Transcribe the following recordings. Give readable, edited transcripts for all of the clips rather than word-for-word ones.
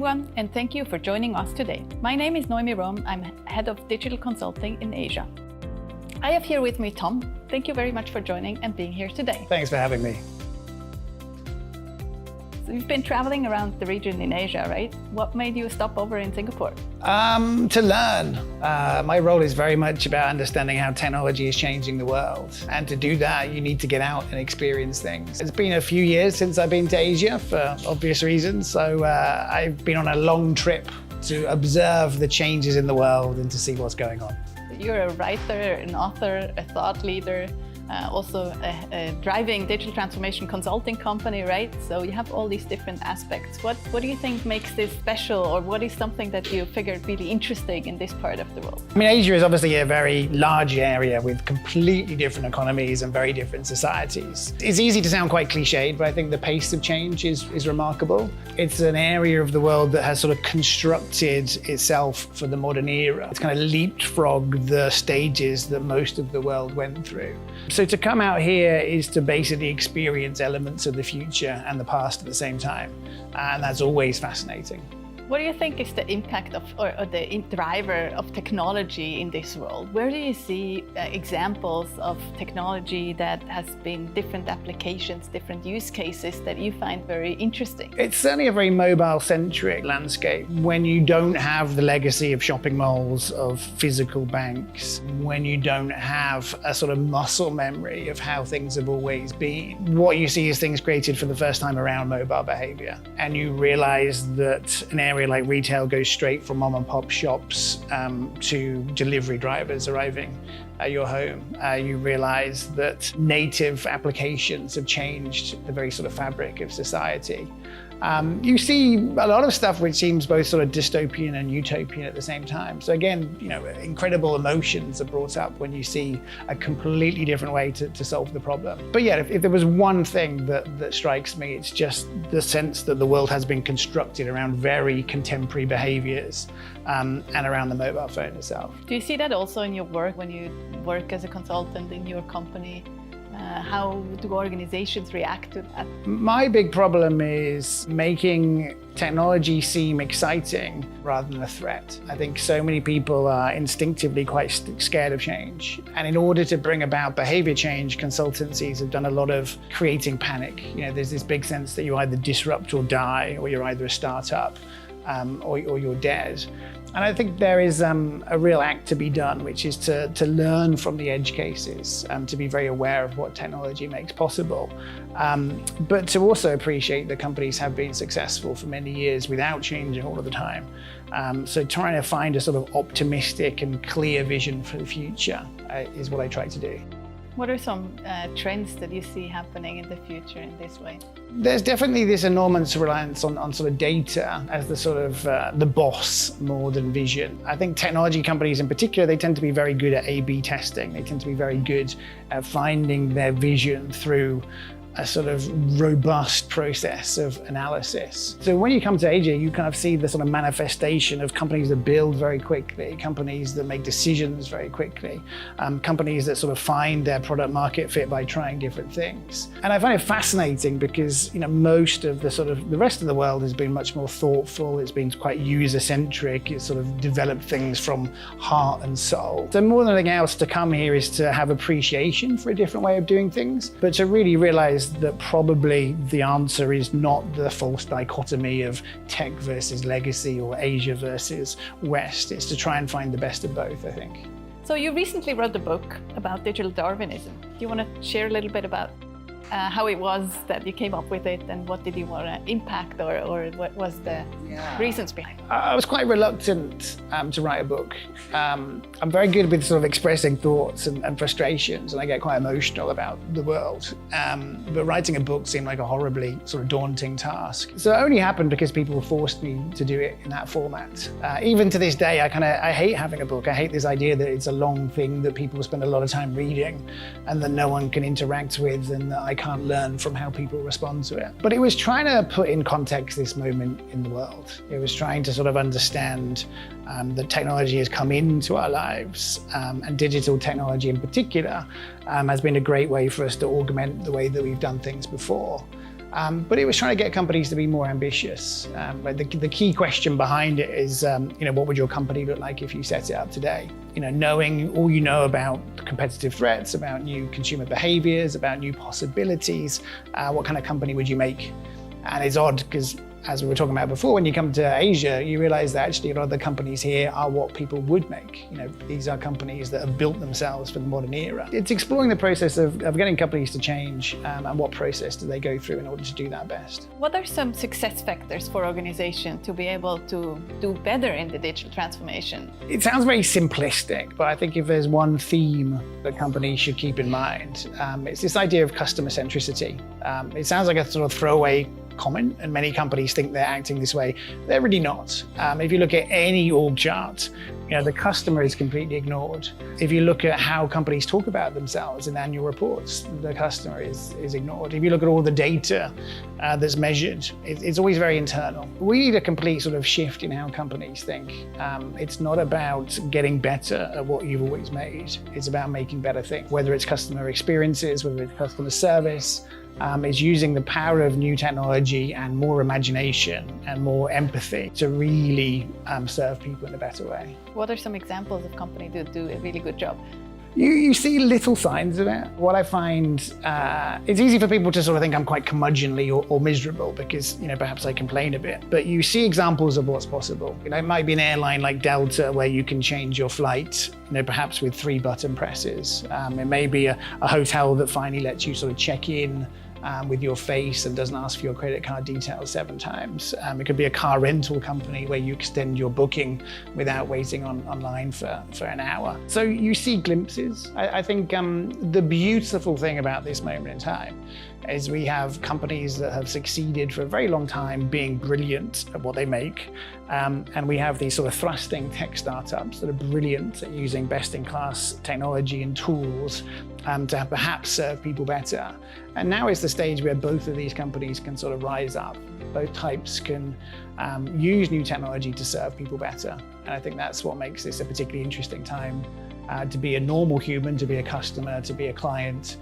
everyone, and thank you for joining us today. My name is Noemi Rom. I'm Head of Digital Consulting in Asia. I have here with me Tom. Thank you very much for joining and being here today. Thanks for having me. So you've been traveling around the region in Asia, right? What made you stop over in Singapore? To learn. My role is very much about understanding how technology is changing the world. And to do that, you need to get out and experience things. It's been a few years since I've been to Asia for obvious reasons. So I've been on a long trip to observe the changes in the world and to see what's going on. You're a writer, an author, a thought leader, also a driving digital transformation consulting company, right? So you have all these different aspects. What do you think makes this special, or what is something that you figured really interesting in this part of the world? I mean, Asia is obviously a very large area with completely different economies and very different societies. It's easy to sound quite cliched, but I think the pace of change is remarkable. It's an area of the world that has sort of constructed itself for the modern era. It's kind of leapfrogged the stages that most of the world went through. So to come out here is to basically experience elements of the future and the past at the same time. And that's always fascinating. What do you think is the impact of, or the driver of technology in this world? Where do you see examples of technology that has been different applications, different use cases that you find very interesting? It's certainly a very mobile-centric landscape. When you don't have the legacy of shopping malls, of physical banks, when you don't have a sort of muscle memory of how things have always been, what you see is things created for the first time around mobile behavior. And you realize that an area like retail goes straight from mom and pop shops to delivery drivers arriving at your home. You realize that native applications have changed the very sort of fabric of society. You see a lot of stuff which seems both sort of dystopian and utopian at the same time. So again, incredible emotions are brought up when you see a completely different way to solve the problem. But yeah, if there was one thing that strikes me, it's just the sense that the world has been constructed around very contemporary behaviors and around the mobile phone itself. Do you see that also in your work when you work as a consultant in your company? How do organizations react to that? My big problem is making technology seem exciting rather than a threat. I think so many people are instinctively quite scared of change. And in order to bring about behavior change, consultancies have done a lot of creating panic. There's this big sense that you either disrupt or die, or you're either a startup or you're dead. And I think there is a real act to be done, which is to learn from the edge cases, to be very aware of what technology makes possible, but to also appreciate that companies have been successful for many years without changing all of the time. So trying to find a sort of optimistic and clear vision for the future is what I try to do. What are some trends that you see happening in the future in this way? There's definitely this enormous reliance on sort of data as the sort of the boss more than vision. I think technology companies in particular, they tend to be very good at A/B testing. They tend to be very good at finding their vision through a sort of robust process of analysis. So when you come to Asia, you kind of see the sort of manifestation of companies that build very quickly, companies that make decisions very quickly, companies that sort of find their product market fit by trying different things. And I find it fascinating because most of the rest of the world has been much more thoughtful. It's been quite user-centric. It's sort of developed things from heart and soul. So more than anything else, to come here is to have appreciation for a different way of doing things, but to really realize that probably the answer is not the false dichotomy of tech versus legacy or Asia versus West. It's to try and find the best of both, I think. So you recently wrote a book about digital Darwinism. Do you want to share a little bit about how it was that you came up with it, and what did you want to impact, or what was the reasons behind it? I was quite reluctant to write a book. I'm very good with sort of expressing thoughts and frustrations, and I get quite emotional about the world. But writing a book seemed like a horribly sort of daunting task. So it only happened because people forced me to do it in that format. Even to this day, I hate having a book. I hate this idea that it's a long thing that people spend a lot of time reading and that no one can interact with, and that I can't learn from how people respond to it. But it was trying to put in context this moment in the world. It was trying to sort of understand that technology has come into our lives, and digital technology in particular has been a great way for us to augment the way that we've done things before. But it was trying to get companies to be more ambitious. Like the key question behind it is, what would your company look like if you set it up today? Knowing all you know about competitive threats, about new consumer behaviors, about new possibilities, what kind of company would you make? And it's odd because, as we were talking about before, when you come to Asia, you realize that actually a lot of the companies here are what people would make. These are companies that have built themselves for the modern era. It's exploring the process of getting companies to change and what process do they go through in order to do that best. What are some success factors for organizations to be able to do better in the digital transformation? It sounds very simplistic, but I think if there's one theme that companies should keep in mind, it's this idea of customer-centricity. It sounds like a sort of throwaway comment, and many companies think they're acting this way. They're really not. If you look at any org chart, the customer is completely ignored. If you look at how companies talk about themselves in annual reports, the customer is ignored. If you look at all the data that's measured, it's always very internal. We need a complete sort of shift in how companies think. It's not about getting better at what you've always made. It's about making better things, whether it's customer experiences, whether it's customer service. It's using the power of new technology and more imagination and more empathy to really serve people in a better way. What are some examples of companies that do a really good job? You see little signs of it. What I find, it's easy for people to sort of think I'm quite curmudgeonly or miserable because, perhaps I complain a bit. But you see examples of what's possible. It might be an airline like Delta where you can change your flight, perhaps with 3 button presses. It may be a hotel that finally lets you sort of check in with your face and doesn't ask for your credit card details 7 times. It could be a car rental company where you extend your booking without waiting online for an hour. So you see glimpses. I think the beautiful thing about this moment in time is we have companies that have succeeded for a very long time being brilliant at what they make. And we have these sort of thrusting tech startups that are brilliant at using best-in-class technology and tools to perhaps serve people better. And now is the stage where both of these companies can sort of rise up. Both types can use new technology to serve people better. And I think that's what makes this a particularly interesting time to be a normal human, to be a customer, to be a client,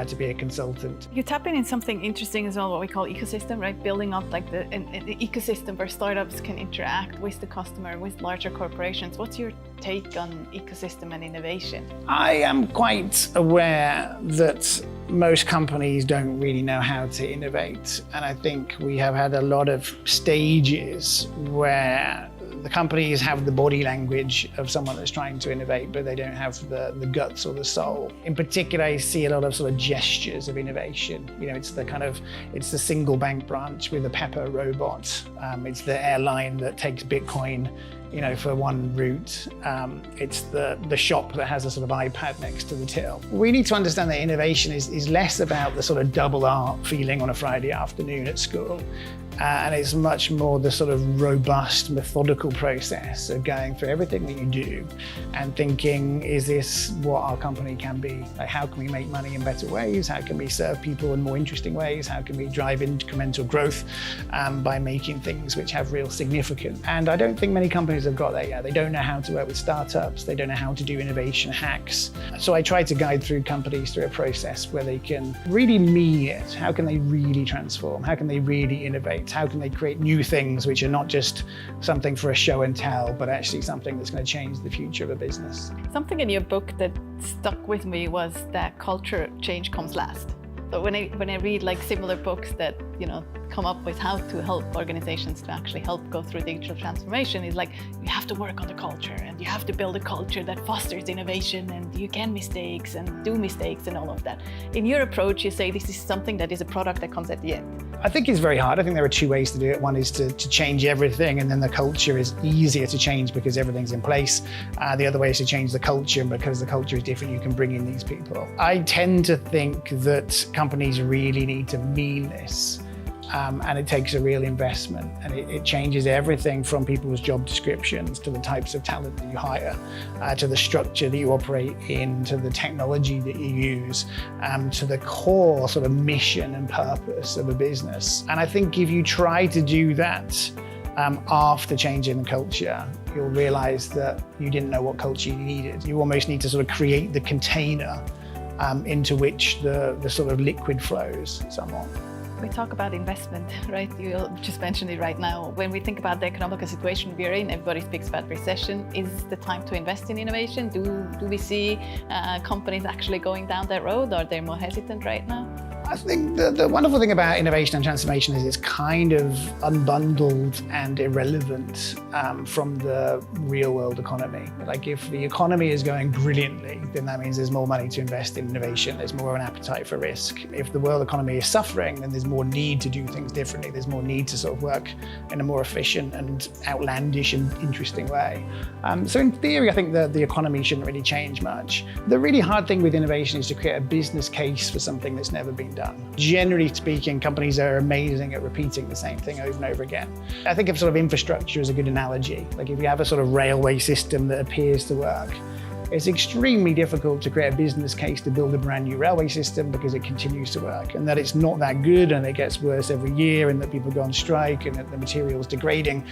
to be a consultant. You tap in something interesting as well, what we call ecosystem, right? Building up like an ecosystem where startups can interact with the customer, with larger corporations. What's your take on ecosystem and innovation? I am quite aware that most companies don't really know how to innovate. And I think we have had a lot of stages where the companies have the body language of someone that's trying to innovate, but they don't have the guts or the soul. In particular, I see a lot of sort of gestures of innovation. It's the single bank branch with a Pepper robot. It's the airline that takes Bitcoin, for one route. It's the shop that has a sort of iPad next to the till. We need to understand that innovation is less about the sort of double art feeling on a Friday afternoon at school. And it's much more the sort of robust, methodical process of going through everything that you do and thinking, is this what our company can be? Like, how can we make money in better ways? How can we serve people in more interesting ways? How can we drive incremental growth by making things which have real significance? And I don't think many companies have got that yet. They don't know how to work with startups. They don't know how to do innovation hacks. So I try to guide through companies through a process where they can really mean it. How can they really transform? How can they really innovate? How can they create new things which are not just something for a show and tell, but actually something that's going to change the future of a business? Something in your book that stuck with me was that culture change comes last. So when I read like similar books that come up with how to help organizations to actually help go through digital transformation, is like you have to work on the culture and you have to build a culture that fosters innovation and you can mistakes and do mistakes and all of that. In your approach, you say this is something that is a product that comes at the end. I think it's very hard. I think there are 2 ways to do it. One is to change everything, and then the culture is easier to change because everything's in place. The other way is to change the culture, and because the culture is different, you can bring in these people. I tend to think that companies really need to mean this. And it takes a real investment, and it changes everything from people's job descriptions to the types of talent that you hire, to the structure that you operate in, to the technology that you use, to the core sort of mission and purpose of a business. And I think if you try to do that after changing the culture, you'll realize that you didn't know what culture you needed. You almost need to sort of create the container into which the sort of liquid flows somewhat. We talk about investment, right? You just mentioned it right now. When we think about the economic situation we are in, everybody speaks about recession. Is the time to invest in innovation? Do we see companies actually going down that road? Are they more hesitant right now? I think the wonderful thing about innovation and transformation is it's kind of unbundled and irrelevant from the real world economy. Like if the economy is going brilliantly, then that means there's more money to invest in innovation. There's more of an appetite for risk. If the world economy is suffering, then there's more need to do things differently. There's more need to sort of work in a more efficient and outlandish and interesting way. So in theory, I think the economy shouldn't really change much. The really hard thing with innovation is to create a business case for something that's never been done. Generally speaking, companies are amazing at repeating the same thing over and over again. I think of sort of infrastructure as a good analogy. Like if you have a sort of railway system that appears to work, it's extremely difficult to create a business case to build a brand new railway system because it continues to work, and that it's not that good and it gets worse every year, and that people go on strike and that the material is degrading.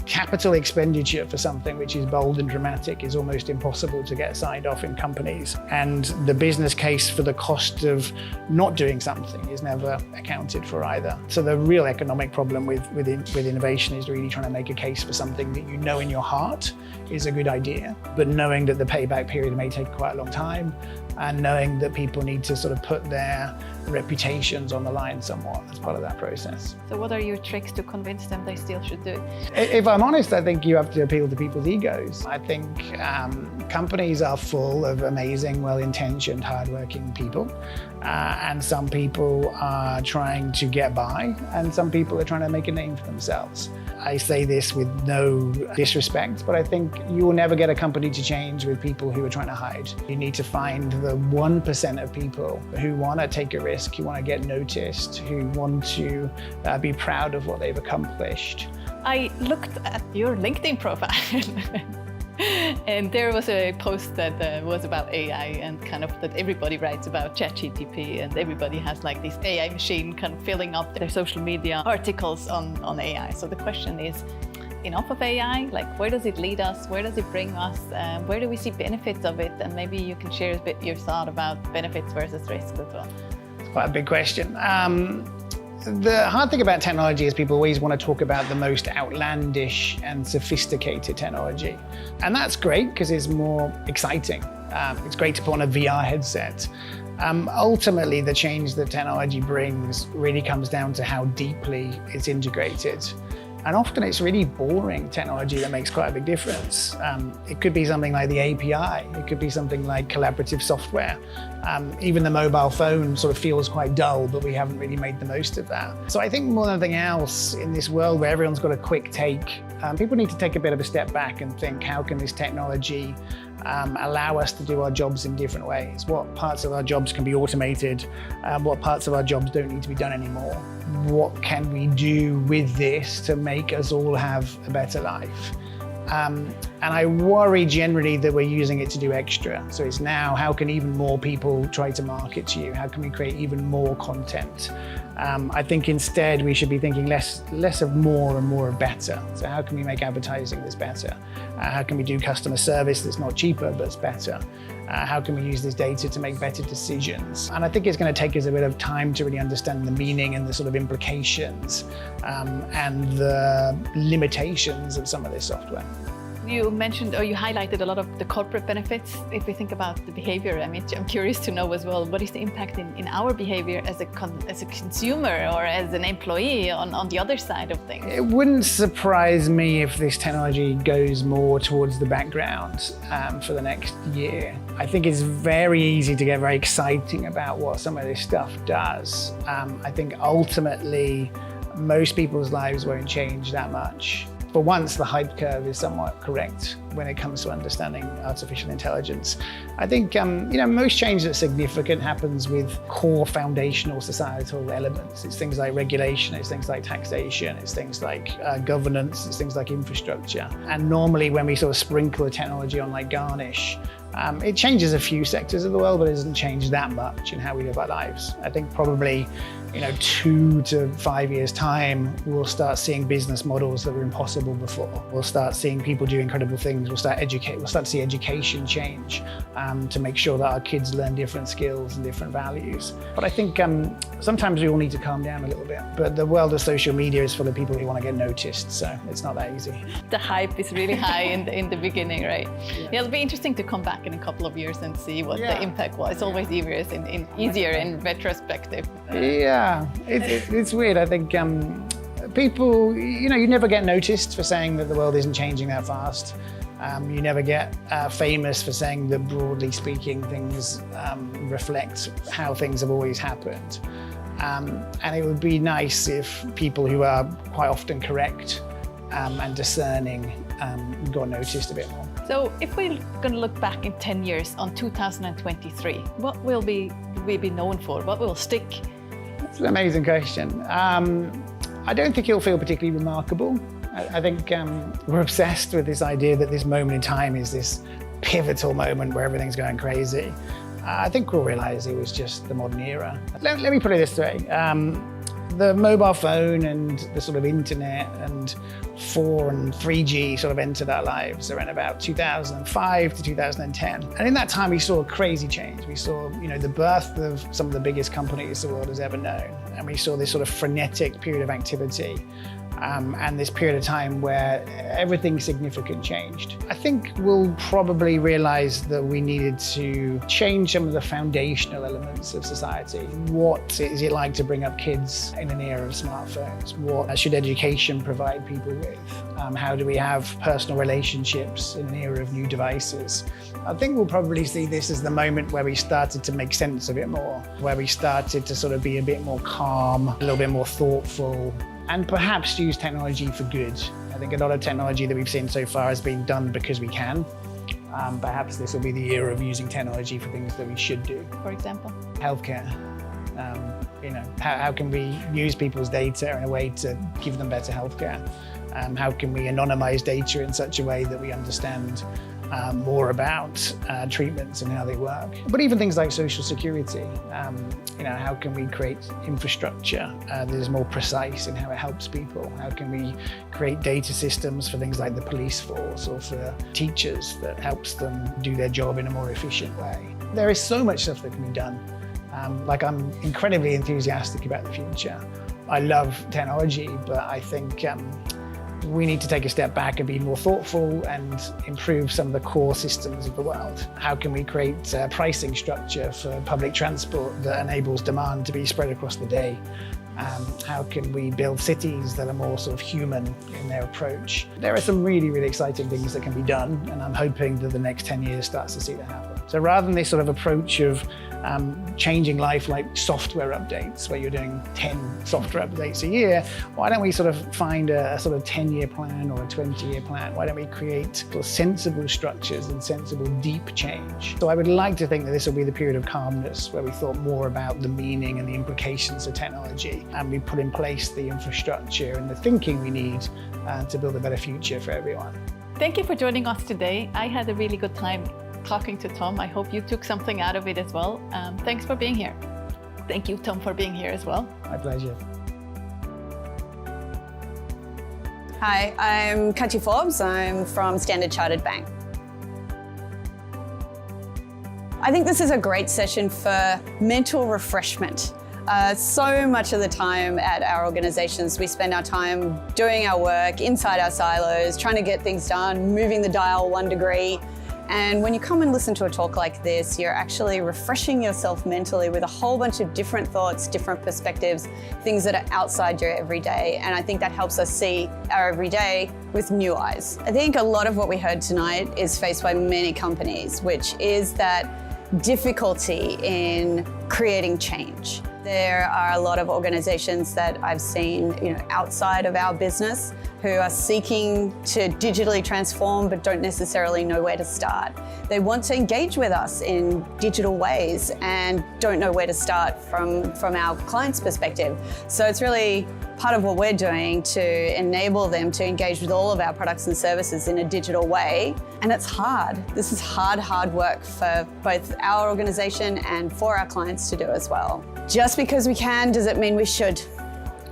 Capital expenditure for something which is bold and dramatic is almost impossible to get signed off in companies. And the business case for the cost of not doing something is never accounted for either. So the real economic problem with innovation is really trying to make a case for something that you know in your heart is a good idea, but knowing that the payback period may take quite a long time, and knowing that people need to sort of put their reputations on the line somewhat as part of that process. So what are your tricks to convince them they still should do it? If I'm honest, I think you have to appeal to people's egos. I think companies are full of amazing, well-intentioned, hardworking people. And some people are trying to get by, and some people are trying to make a name for themselves. I say this with no disrespect, but I think you will never get a company to change with people who are trying to hide. You need to find the 1% of people who want to take a risk, who want to get noticed, who want to be proud of what they've accomplished. I looked at your LinkedIn profile and there was a post that was about AI, and kind of that everybody writes about ChatGPT, and everybody has like this AI machine kind of filling up their social media articles on AI. So the question is, enough of AI? Like, where does it lead us? Where does it bring us? Where do we see benefits of it? And maybe you can share a bit your thought about benefits versus risks as well. It's quite a big question. The hard thing about technology is people always want to talk about the most outlandish and sophisticated technology. And that's great because it's more exciting. It's great to put on a VR headset. Ultimately, the change that technology brings really comes down to how deeply it's integrated. And often it's really boring technology that makes quite a big difference. It could be something like the API. It could be something like collaborative software. Even the mobile phone sort of feels quite dull, but we haven't really made the most of that. So I think more than anything else, in this world where everyone's got a quick take, people need to take a bit of a step back and think, how can this technology allow us to do our jobs in different ways? What parts of our jobs can be automated? What parts of our jobs don't need to be done anymore? What can we do with this to make us all have a better life? And I worry generally that we're using it to do extra. So it's now, how can even more people try to market to you? How can we create even more content? I think instead we should be thinking less of more and more of better. So how can we make advertising that's better? How can we do customer service that's not cheaper but it's better? How can we use this data to make better decisions? And I think it's going to take us a bit of time to really understand the meaning and the sort of implications and the limitations of some of this software. You mentioned, or you highlighted a lot of the corporate benefits. If we think about the behavior, I mean, I'm curious to know as well, what is the impact in our behavior as a consumer or as an employee on the other side of things? It wouldn't surprise me if this technology goes more towards the background for the next year. I think it's very easy to get very exciting about what some of this stuff does. I think ultimately, most people's lives won't change that much. For once, the hype curve is somewhat correct when it comes to understanding artificial intelligence. I think most change that's significant happens with core foundational societal elements. It's things like regulation, it's things like taxation, it's things like governance, it's things like infrastructure. And normally when we sort of sprinkle the technology on like garnish, it changes a few sectors of the world, but it doesn't change that much in how we live our lives. I think probably 2 to 5 years time, we'll start seeing business models that were impossible before. We'll start seeing people do incredible things. We'll start to see education change to make sure that our kids learn different skills and different values. But I think sometimes we all need to calm down a little bit. But the world of social media is full of people who want to get noticed, so it's not that easy. The hype is really high in the beginning, right? Yeah, it'll be interesting to come back in a couple of years and see what the impact was. It's always easier in retrospective. Yeah, it's weird. I think people, you never get noticed for saying that the world isn't changing that fast. You never get famous for saying that, broadly speaking, things reflect how things have always happened. And it would be nice if people who are quite often correct and discerning got noticed a bit more. So if we're going to look back in 10 years on 2023, what will we be known for? What will stick? That's an amazing question. I don't think it'll feel particularly remarkable. I think we're obsessed with this idea that this moment in time is this pivotal moment where everything's going crazy. I think we'll realize it was just the modern era. Let me put it this way. The mobile phone and the sort of internet and 4 and 3G sort of entered our lives around about 2005 to 2010. And in that time, we saw a crazy change. We saw, the birth of some of the biggest companies the world has ever known. And we saw this sort of frenetic period of activity. And this period of time where everything significant changed. I think we'll probably realize that we needed to change some of the foundational elements of society. What is it like to bring up kids in an era of smartphones? What should education provide people with? How do we have personal relationships in an era of new devices? I think we'll probably see this as the moment where we started to make sense of it more, where we started to sort of be a bit more calm, a little bit more thoughtful, and perhaps use technology for good. I think a lot of technology that we've seen so far has been done because we can. Perhaps this will be the era of using technology for things that we should do. For example? Healthcare. How can we use people's data in a way to give them better healthcare? How can we anonymize data in such a way that we understand more about treatments and how they work? But even things like social security, how can we create infrastructure that is more precise in how it helps people? How can we create data systems for things like the police force or for teachers that helps them do their job in a more efficient way? There is so much stuff that can be done. I'm incredibly enthusiastic about the future. I love technology, but I think we need to take a step back and be more thoughtful and improve some of the core systems of the world. How can we create a pricing structure for public transport that enables demand to be spread across the day? How can we build cities that are more sort of human in their approach? There are some really, really exciting things that can be done, and I'm hoping that the next 10 years starts to see that happen. So rather than this sort of approach of changing life like software updates, where you're doing 10 software updates a year, why don't we sort of find a sort of 10-year plan or a 20-year plan? Why don't we create sort of sensible structures and sensible deep change? So I would like to think that this will be the period of calmness where we thought more about the meaning and the implications of technology, and we put in place the infrastructure and the thinking we need to build a better future for everyone. Thank you for joining us today. I had a really good time talking to Tom. I hope you took something out of it as well. Thanks for being here. Thank you, Tom, for being here as well. My pleasure. Hi, I'm Katja Forbes. I'm from Standard Chartered Bank. I think this is a great session for mental refreshment. So much of the time at our organizations, we spend our time doing our work inside our silos, trying to get things done, moving the dial 1 degree. And when you come and listen to a talk like this, you're actually refreshing yourself mentally with a whole bunch of different thoughts, different perspectives, things that are outside your everyday. And I think that helps us see our everyday with new eyes. I think a lot of what we heard tonight is faced by many companies, which is that difficulty in creating change. There are a lot of organizations that I've seen, outside of our business who are seeking to digitally transform but don't necessarily know where to start. They want to engage with us in digital ways and don't know where to start from our client's perspective. So it's really part of what we're doing to enable them to engage with all of our products and services in a digital way. And it's hard. This is hard work for both our organization and for our clients to do as well. Just because we can, does it mean we should?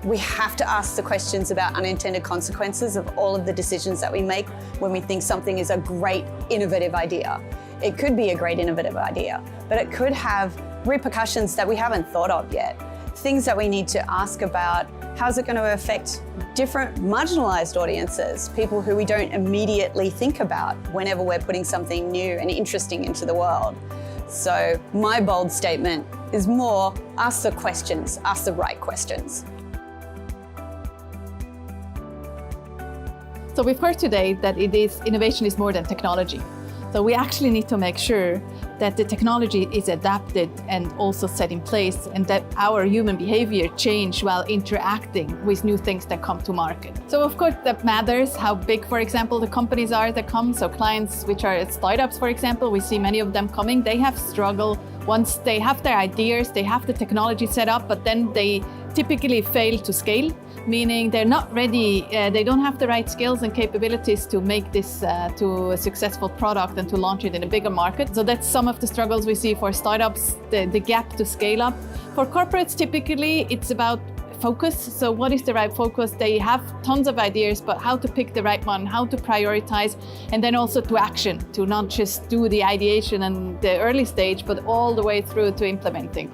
We have to ask the questions about unintended consequences of all of the decisions that we make when we think something is a great, innovative idea. It could be a great, innovative idea, but it could have repercussions that we haven't thought of yet. Things that we need to ask about: how's it going to affect different marginalized audiences, people who we don't immediately think about whenever we're putting something new and interesting into the world? So my bold statement is more, ask the questions, ask the right questions. So we've heard today that innovation is more than technology. So we actually need to make sure that the technology is adapted and also set in place, and that our human behavior change while interacting with new things that come to market. So of course that matters how big, for example, the companies are that come. So clients which are startups, for example, we see many of them coming, they have struggled. Once they have their ideas, they have the technology set up, but then they typically fail to scale, meaning they're not ready, they don't have the right skills and capabilities to make this to a successful product and to launch it in a bigger market. So that's some of the struggles we see for startups, the gap to scale up. For corporates, typically it's about focus. So what is the right focus? They have tons of ideas, but how to pick the right one, how to prioritize, and then also to action, to not just do the ideation and the early stage, but all the way through to implementing.